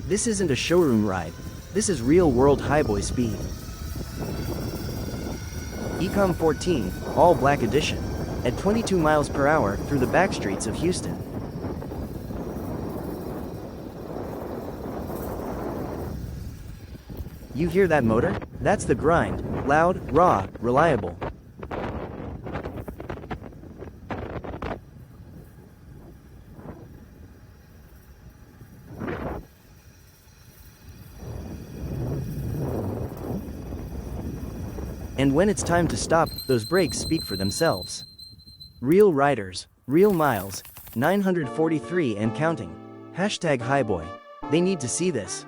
This isn't a showroom ride. This is real-world highboy speed. Ecom 14, all black edition, at 22 miles per hour through the backstreets of Houston. You hear that motor? That's the grind, loud, raw, reliable. And when it's time to stop, those brakes speak for themselves. Real riders, real miles, 943 and counting. Hashtag Hiboy. They need to see this.